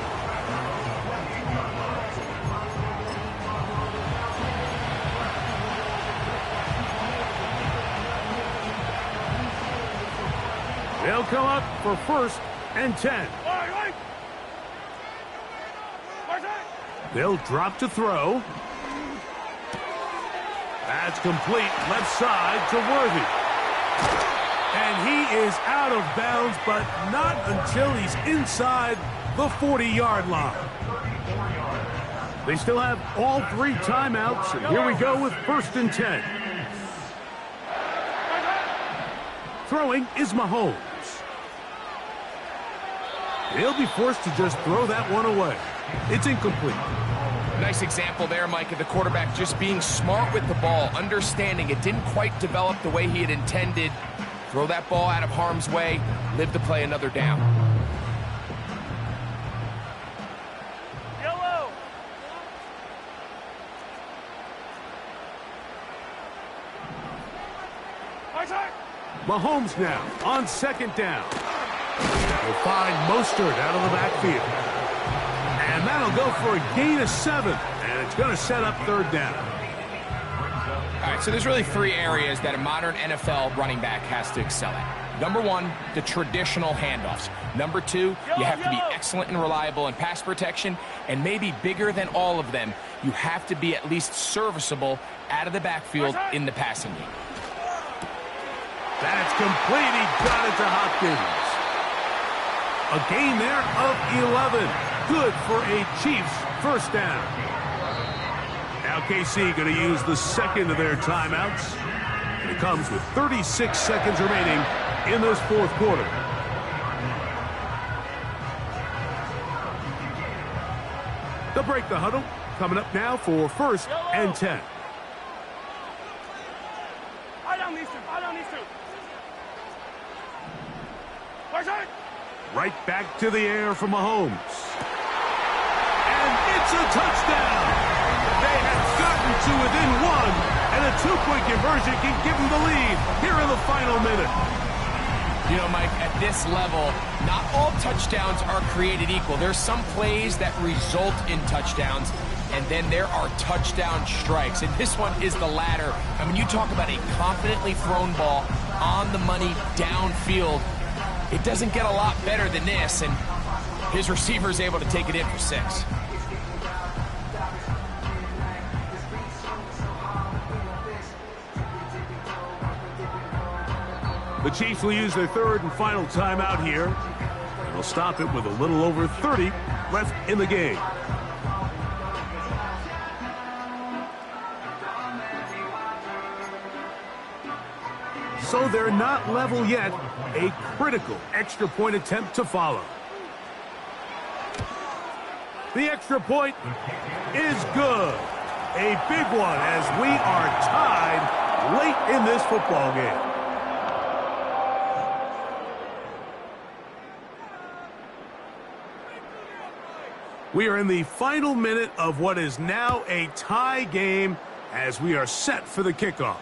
They'll come up for 1st and 10. They'll drop to throw. That's complete. Left side to Worthy. And he is out of bounds, but not until he's inside the 40-yard line. They still have all 3 timeouts, and here we go with 1st and 10. Throwing is Mahomes. He'll be forced to just throw that one away. It's incomplete. Nice example there, Mike, of the quarterback just being smart with the ball, understanding it didn't quite develop the way he had intended. Throw that ball out of harm's way, live to play another down. Yellow. Mahomes now on 2nd down. Will find Mostert out of the backfield. And that'll go for a gain of 7. And it's going to set up 3rd down. All right, so there's really 3 areas that a modern NFL running back has to excel at. Number 1, the traditional handoffs. Number 2, you have to be excellent and reliable in pass protection. And maybe bigger than all of them, you have to be at least serviceable out of the backfield in the passing game. That's complete. He got it to Hopkins. A gain there of 11. Good for a Chiefs 1st down. Now KC going to use the 2nd of their timeouts. And it comes with 36 seconds remaining in this 4th quarter. They'll break the huddle. Coming up now for 1st and 10. I don't need to. Right back to the air for Mahomes. And it's a touchdown. They have gotten to within 1, and a 2-point conversion can give them the lead here in the final minute. You know, Mike, at this level, not all touchdowns are created equal. There's some plays that result in touchdowns, and then there are touchdown strikes. And this one is the latter. I mean, you talk about a confidently thrown ball on the money downfield. It doesn't get a lot better than this, and his receiver is able to take it in for 6. The Chiefs will use their 3rd and final timeout here. And they'll stop it with a little over 30 left in the game. So they're not level yet. A critical extra point attempt to follow. The extra point is good. A big one as we are tied late in this football game. We are in the final minute of what is now a tie game as we are set for the kickoff.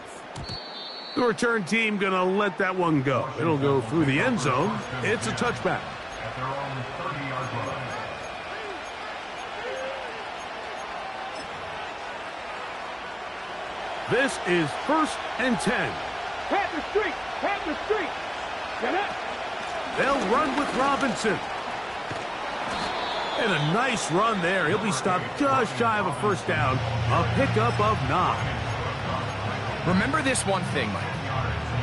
The return team going to let that one go. It'll go through the end zone. It's a touchback. At their own 30-yard line. This is 1st and 10. Panther streak. Get it? They'll run with Robinson. And a nice run there. He'll be stopped just shy of a 1st down. A pickup of 9. Remember this one thing, Mike.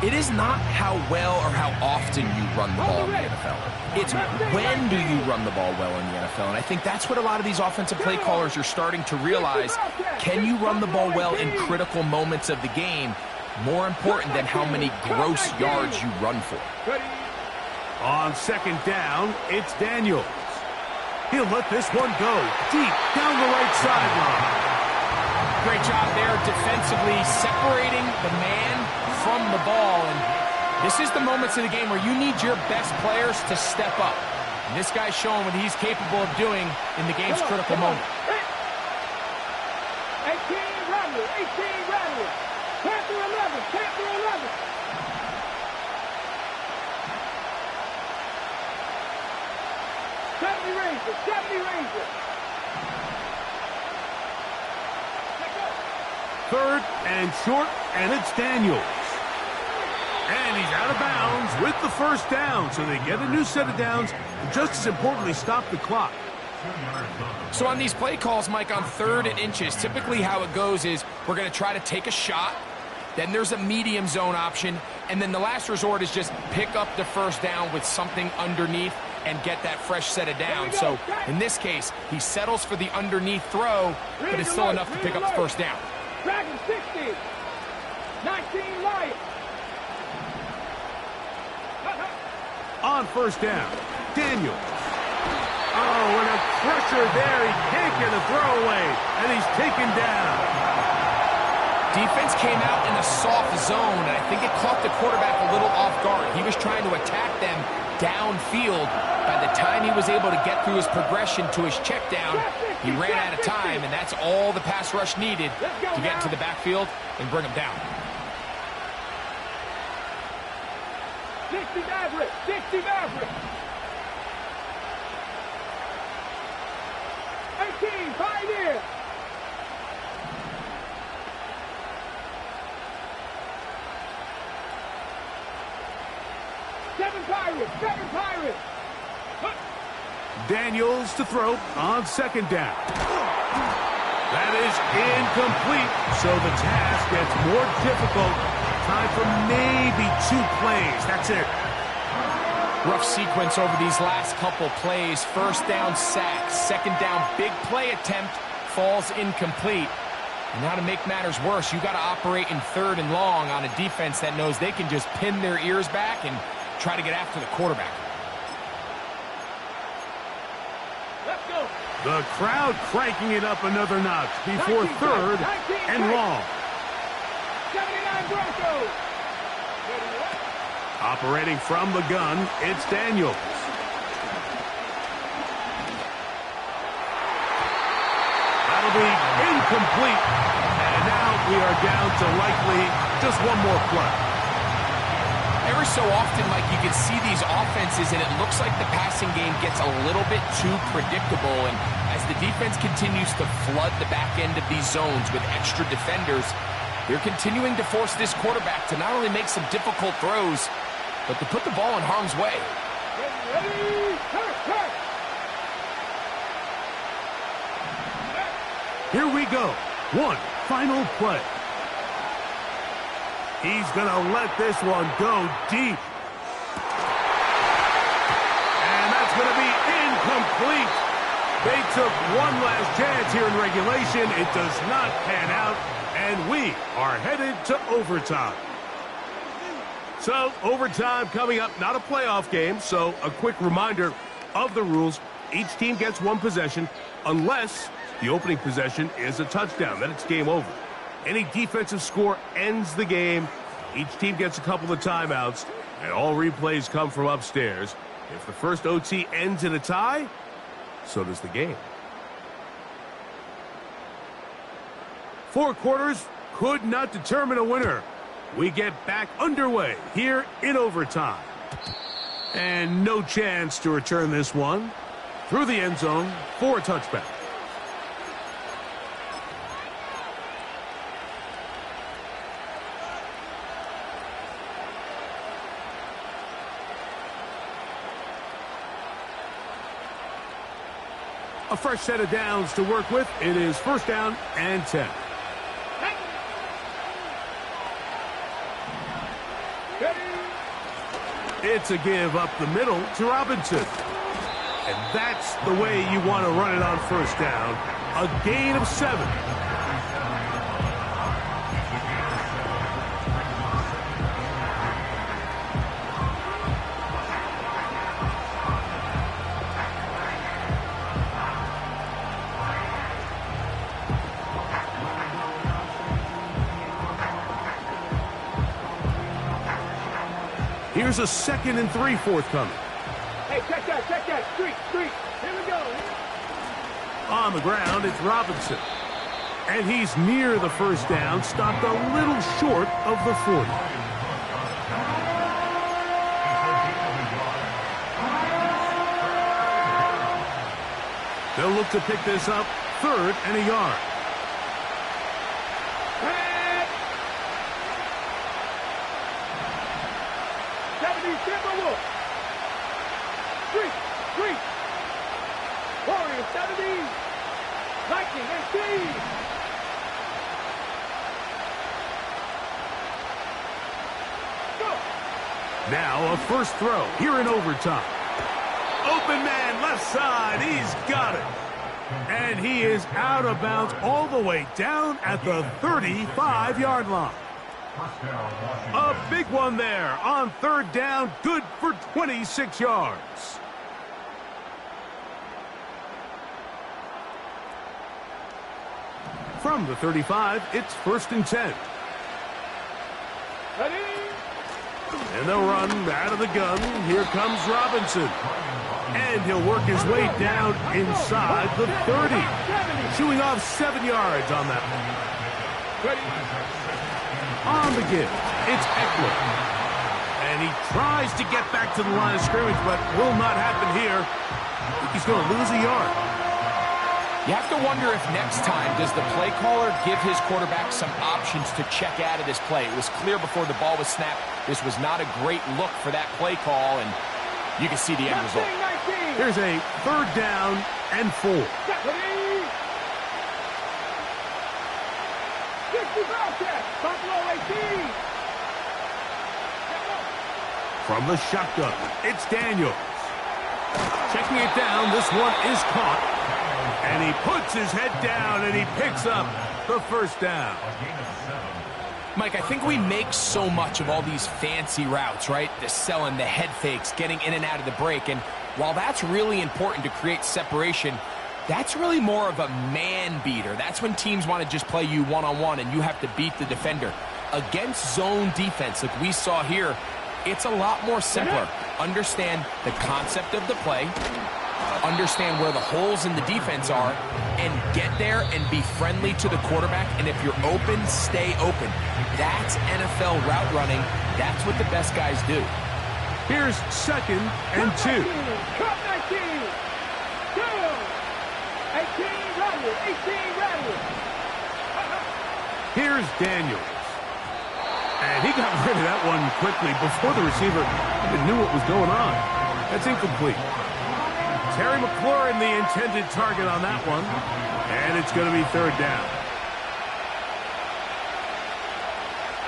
It is not how well or how often you run the ball in the NFL. It's when do you run the ball well in the NFL. And I think that's what a lot of these offensive play callers are starting to realize. Can you run the ball well in critical moments of the game? More important than how many gross yards you run for. On 2nd down, it's Daniels. He'll let this one go deep down the right sideline. Great job there defensively, separating the man from the ball. And this is the moments of the game where you need your best players to step up. And this guy's showing what he's capable of doing in the game's critical moment. 18 Radley, 18 Radley. Panther 11, Panther 11. Rangers, 70 Rangers. Third and short, and it's Daniels. And he's out of bounds with the first down, so they get a new set of downs, and just as importantly, stop the clock. So on these play calls, Mike, on 3rd and inches, typically how it goes is we're going to try to take a shot, then there's a medium zone option, and then the last resort is just pick up the first down with something underneath and get that fresh set of downs. So in this case, he settles for the underneath throw, but it's still enough to pick up the first down. Dragon 60, 19 Lions. On first down, Daniels. Oh, and a crusher there. He can't get a throwaway, and he's taken down. Defense came out in a soft zone, and I think it caught the quarterback a little off guard. He was trying to attack them downfield. By the time he was able to get through his progression to his check down, he ran out of time, and that's all the pass rush needed to get into the backfield and bring him down. 60 Maverick, 60 Maverick. 18 Pioneer. Seven Pirates. Daniels to throw on second down. That is incomplete, so the task gets more difficult. Time for maybe 2 plays. That's it. Rough sequence over these last couple plays. First down sack, second down big play attempt, falls incomplete. And now to make matters worse, you got to operate in 3rd and long on a defense that knows they can just pin their ears back and try to get after the quarterback. Let's go. The crowd cranking it up another notch before 3rd and long. 79 Broncos. Operating from the gun, it's Daniels. That'll be incomplete. And now we are down to likely just one more play. Every so often, Mike, you can see these offenses, and it looks like the passing game gets a little bit too predictable. And as the defense continues to flood the back end of these zones with extra defenders, they're continuing to force this quarterback to not only make some difficult throws, but to put the ball in harm's way. Ready, turn. Here we go. One final play. He's going to let this one go deep. And that's going to be incomplete. They took one last chance here in regulation. It does not pan out, and we are headed to overtime. So, overtime coming up, not a playoff game, so a quick reminder of the rules. Each team gets one possession unless the opening possession is a touchdown. Then it's game over. Any defensive score ends the game. Each team gets a couple of timeouts, and all replays come from upstairs. If the first OT ends in a tie, so does the game. 4 quarters could not determine a winner. We get back underway here in overtime. And no chance to return this one through the end zone for a touchback. A fresh set of downs to work with. It is first down and 10. It's a give up the middle to Robinson. And that's the way you want to run it on first down. A gain of 7. Here's a 2nd and 3 forthcoming. Hey, check that. check that. Street. Here we go. On the ground, it's Robinson. And he's near the first down, stopped a little short of the 40. They'll look to pick this up, 3rd and a yard. Head. 70 Timberwolves. Street. Warriors 70. Viking MC. Now a first throw here in overtime. Open man left side. He's got it. And he is out of bounds all the way down at the 35-yard line. A big one there on 3rd down. Good for 26 yards. From the 35, it's 1st and 10. Ready? And they'll run out of the gun. Here comes Robinson. And he'll work his way down inside the 30. Shooing off 7 yards on that one. On the give, it's Eckler. And he tries to get back to the line of scrimmage, but will not happen here. I think he's going to lose a yard. You have to wonder if next time does the play caller give his quarterback some options to check out of this play. It was clear before the ball was snapped this was not a great look for that play call, and you can see the end result. Here's a 3rd down and 4. From the shotgun, it's Daniels. Checking it down, this one is caught. And he puts his head down and he picks up the first down. Mike, I think we make so much of all these fancy routes, right? The selling, the head fakes, getting in and out of the break. And while that's really important to create separation, that's really more of a man beater. That's when teams want to just play you one-on-one and you have to beat the defender. Against zone defense like we saw here, it's a lot more simpler. Understand the concept of the play, understand where the holes in the defense are, and get there and be friendly to the quarterback. And if you're open, stay open. That's NFL route running. That's what the best guys do. Here's 2nd and 2. Cut 19. 2. 18 ready. Here's Daniels. And he got rid of that one quickly before the receiver even knew what was going on. That's incomplete. Terry McLaurin, the intended target on that one. And it's going to be 3rd down.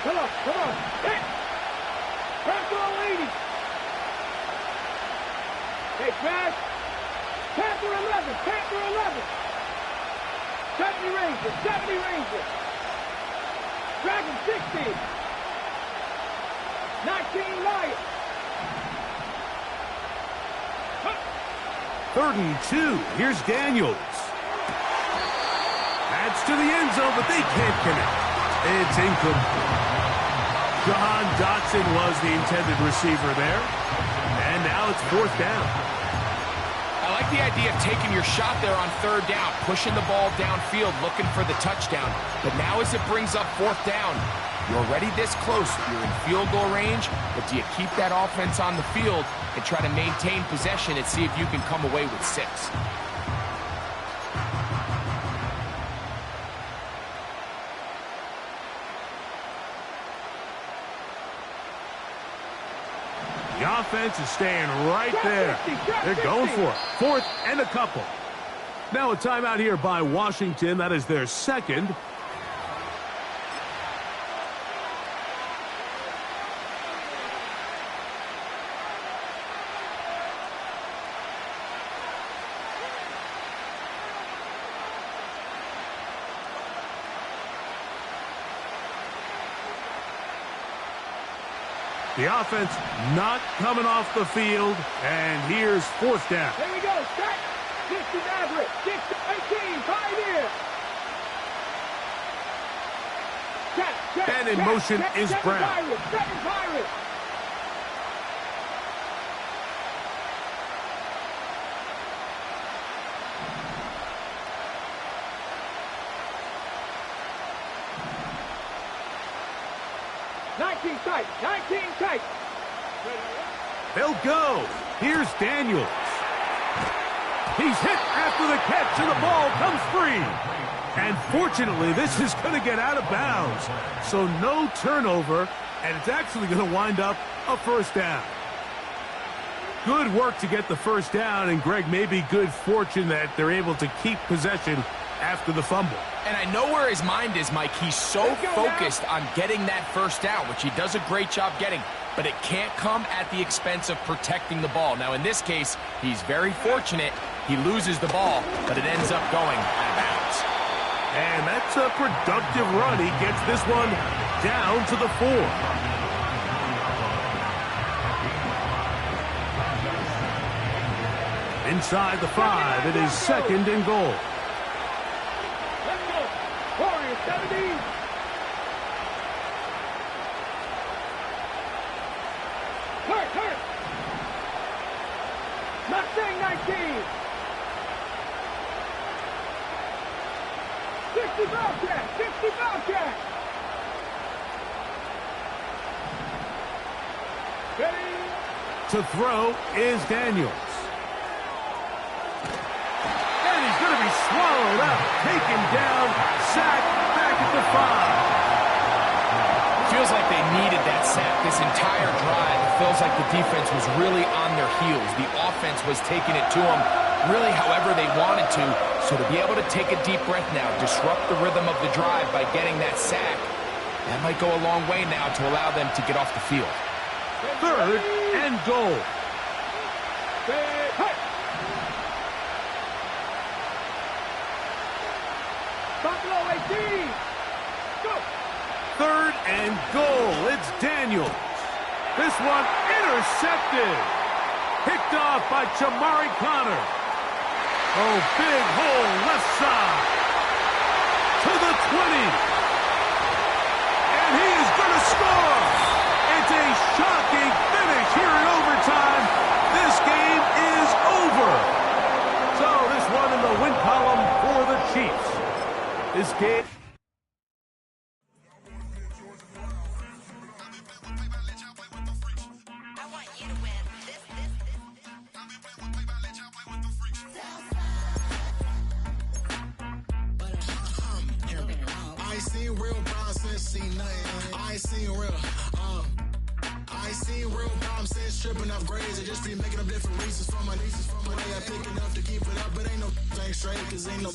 Come on. Hit. Panther 80. Hey, Crash. Panther 11. 70 Rangers. Dragon 60. 19 Lions. 3rd and 2. Here's Daniels. That's to the end zone, but they can't connect. It's incomplete. John Dotson was the intended receiver there. And now it's 4th down. I like the idea of taking your shot there on 3rd down, pushing the ball downfield, looking for the touchdown. But now as it brings up 4th down, you're already this close. You're in field goal range, but do you keep that offense on the field and try to maintain possession and see if you can come away with 6? The offense is staying right there. They're going for it. 4th and a couple. Now a timeout here by Washington. That is their 2nd. The offense not coming off the field, and here's 4th down. Here we go. Set. 60 average. 18. 5 here. Set. And in motion is Brown. Second Pirates. 19 tight. 19 tight. They'll go. Here's Daniels. He's hit after the catch, and the ball comes free. And fortunately, this is going to get out of bounds. So no turnover, and it's actually going to wind up a first down. Good work to get the first down, and Greg, maybe good fortune that they're able to keep possession after the fumble. And I know where his mind is, Mike. He's so focused on getting that first down, which he does a great job getting, but it can't come at the expense of protecting the ball. Now, in this case, he's very fortunate. He loses the ball, but it ends up going out of bounds. And that's a productive run. He gets this one down to the 4. Inside the 5, it is 2nd and goal. Let's go. Warriors 70. Hurt. Mustang 19. 60 Bobcat. 60 Bobcat. Ready. To throw is Daniels. And he's going to be swallowed up, taken down, sacked, back at the 5. Feels like they needed that sack this entire drive. It feels like the defense was really on their heels. The offense was taking it to them really however they wanted to. So to be able to take a deep breath now, disrupt the rhythm of the drive by getting that sack, that might go a long way now to allow them to get off the field. 3rd and goal. Buffalo 18. Go. 3rd and goal. It's Daniels. This one intercepted. Picked off by Jamari Connor. Oh, big hole left side. To the 20. And he is going to score. It's a shocking finish here in overtime. This game is over. So this one in the win column for the Chiefs. This game... I ain't seen real problems since seen nothing. I ain't seen real, I ain't seen real problems since tripping up grades. I just be making up different reasons for my nieces. From my day I pick enough to keep it up, but ain't no thing straight, cause ain't no